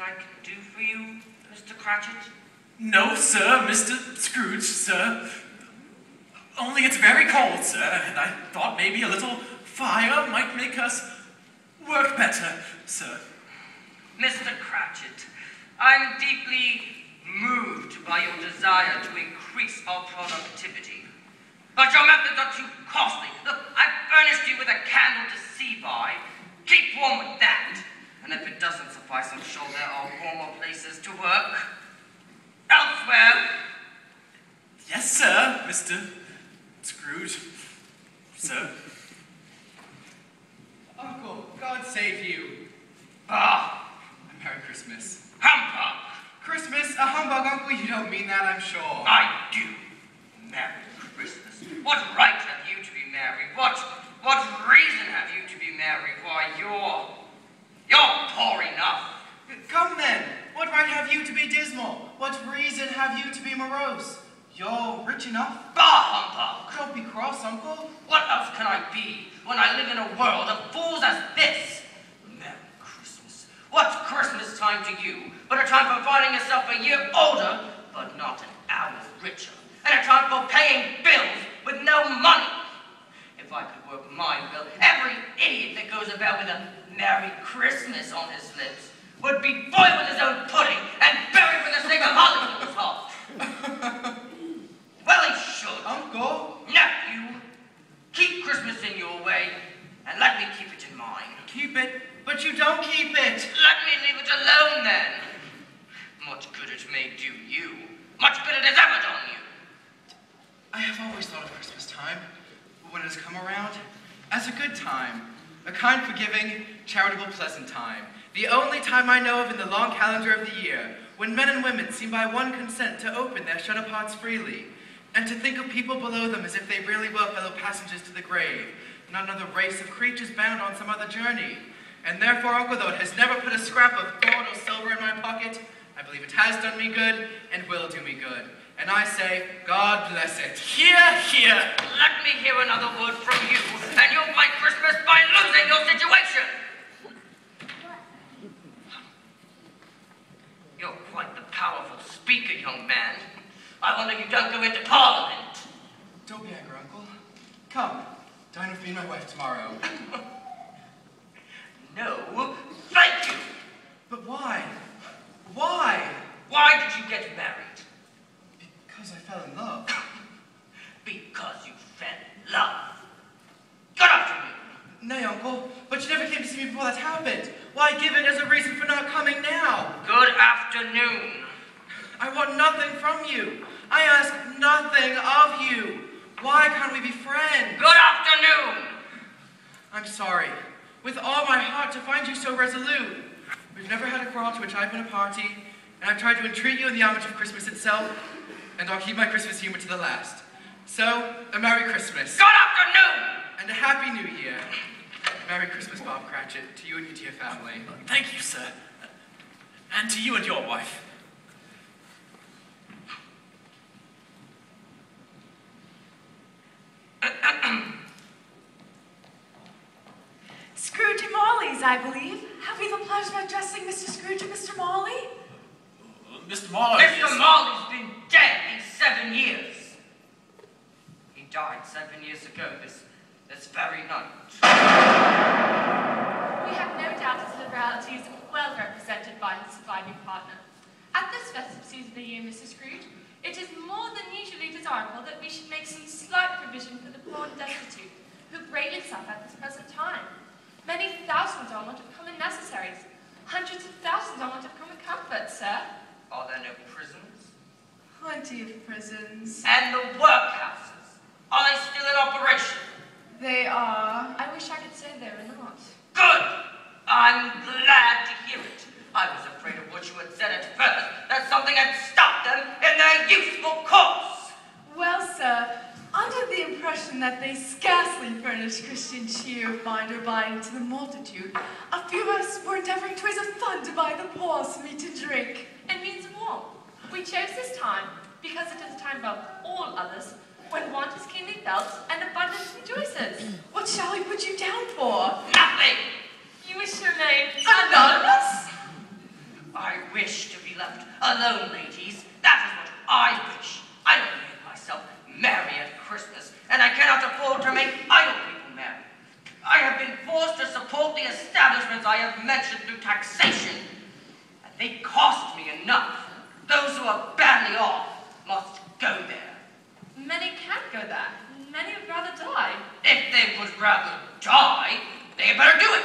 I can do for you, Mr. Cratchit? No, sir, Mr. Scrooge, sir. Only it's very cold, sir, and I thought maybe a little fire might make us work better, sir. Mr. Cratchit, I'm deeply moved by your desire to increase our productivity. But your methods are too costly. Look, I've furnished you with a candle to see by. Keep warm with that. And if it doesn't suffice, I'm sure there are warmer places to work. Elsewhere. Yes, sir, Mr. Scrooge. Sir. Uncle, God save you. Ah, Merry Christmas. humbug. Christmas? A humbug, Uncle? You don't mean that, I'm sure. I do. Merry Christmas. What right have you to be merry? What reason have you to be merry? Why, you're poor enough. Come then. What right have you to be dismal? What reason have you to be morose? You're rich enough. Bah, humbug. Don't be cross, Uncle. What else can I be when I live in a world of fools as this? Merry Christmas. What's Christmas time to you but a time for finding yourself a year older, but not an hour richer, and a time for paying bills with no money? If I could work my will, every idiot that goes about with a Merry Christmas on his lips would be boiled with his own pudding and buried with a stake of holly in his heart. Well, he should. Uncle? Nephew, keep Christmas in your way, and let me keep it in mine. Keep it, but you don't keep it. Let me leave it alone, then. Much good it may do you. Much good it has ever done you. I have always thought of Christmas time, when it has come around, as a good time. A kind, forgiving, charitable, pleasant time. The only time I know of in the long calendar of the year, when men and women seem by one consent to open their shut-up hearts freely, and to think of people below them as if they really were fellow passengers to the grave, not another race of creatures bound on some other journey. And therefore, Uncle, though it has never put a scrap of gold or silver in my pocket, I believe it has done me good and will do me good. And I say, God bless it. Hear, hear. Let me hear another word from you, and you'll fight Christmas by losing your situation. You're quite the powerful speaker, young man. I wonder you don't go into Parliament. Don't be angry, Uncle. Come, dine with me and my wife tomorrow. No, thank you. But why? Why? Why did you get married? Because I fell in love. Because you fell in love. Good afternoon. Nay, Uncle, but you never came to see me before that happened. Why give it as a reason for not coming now? Good afternoon. I want nothing from you. I ask nothing of you. Why can't we be friends? Good afternoon. I'm sorry, with all my heart, to find you so resolute. We've never had a quarrel to which I've been a party, and I've tried to entreat you in the homage of Christmas itself, and I'll keep my Christmas humor to the last. So, a Merry Christmas. Good afternoon. And a Happy New Year. Merry Christmas, Bob Cratchit, to you and your dear family. Thank you, sir. And to you and your wife. Scrooge and Marley's, I believe. Have we the pleasure of addressing Mr. Scrooge and Mr. Marley? Mr. Marley. Mr. Marley's been dead these 7 years. He died 7 years ago, this very night. We have no doubt his liberality is well represented by his surviving partner. At this festive season of the year, Mrs. Scrooge, it is more than usually desirable that we should make some slight provision for the poor and destitute, who greatly suffer at this present time. Many thousands are in want of common necessaries. Hundreds of thousands are in want of common comfort, sir. Are there no prisons? Plenty of prisons. And the workhouses? Are they still in operation? They are. I wish I could say they were not. Good! I'm glad to hear it. I was afraid of what you had said at first, that something had stopped them in their useful course. Well, sir, under the impression that they scarcely furnish Christian cheer of mind or buying to the multitude, a few of us were endeavoring to raise a fund to buy the poor some meat and drink. And means of war. We chose this time because it is a time above all others when want is keenly felt and abundance rejoices. What shall we put you down for? Nothing! You wish to remain Anonymous? I alone, ladies. That is what I wish. I don't make myself merry at Christmas, and I cannot afford to make idle people merry. I have been forced to support the establishments I have mentioned through taxation, and they cost me enough. Those who are badly off must go there. Many can't go there. Many would rather die. If they would rather die, they had better do it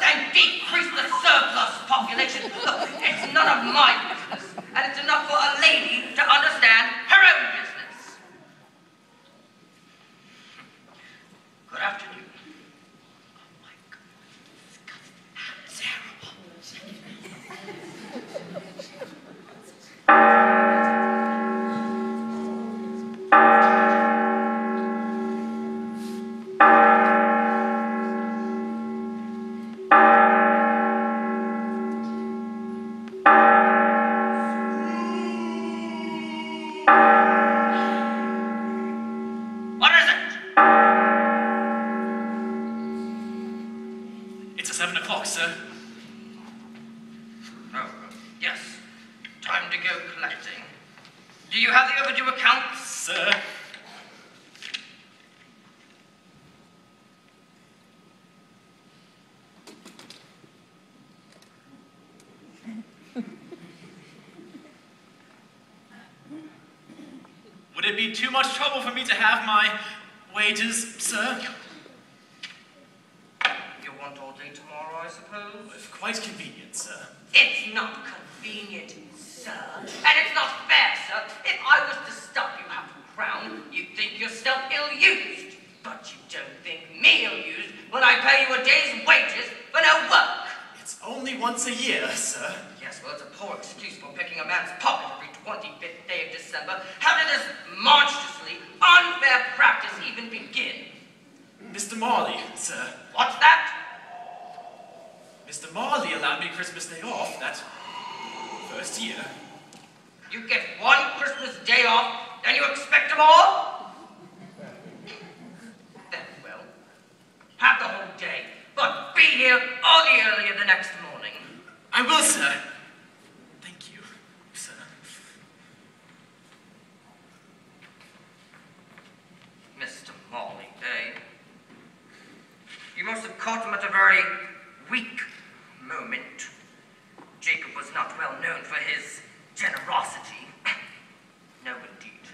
and decrease the surplus population. Look, it's none of my business, and it's enough for a lady to understand her own business. Good afternoon. Oh my God, that's What is it? It's 7 o'clock, sir. Oh, yes. Time to go collecting. Do you have the overdue accounts? Sir. Would it be too much trouble for me to have my wages, sir? You want all day tomorrow, I suppose? It's quite convenient, sir. It's not convenient, sir. And it's not fair, sir. If I was to stop you half a crown, you'd think yourself ill-used. But you don't think me ill-used when I pay you a day's wages for no work. It's only once a year, sir. Yes, well, it's a poor excuse for picking a man's pocket every 25th day of December. How did this monstrously unfair practice even begin? Mr. Marley, sir. What's that? Mr. Marley allowed me Christmas Day off that first year. You get one Christmas day off, and you expect more? Very well. Have the whole day, but be here all the earlier the next morning. I will, sir. Thank you, sir. Mr. Morley, eh? You must have caught him at a very weak moment. Jacob was not well known for his generosity. No, indeed.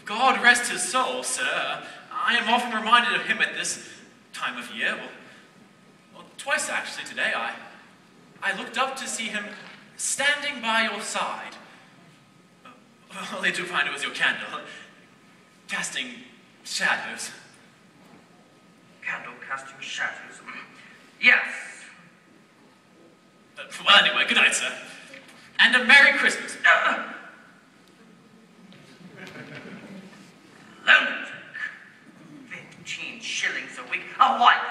God rest his soul, sir. I am often reminded of him at this time of year. Well, twice actually today. I looked up to see him standing by your side. Only to find it was your candle, casting shadows. Candle casting shadows. Yes. Well, anyway, good night, sir. And a Merry Christmas. Lunatic. 15 shillings a week. A wife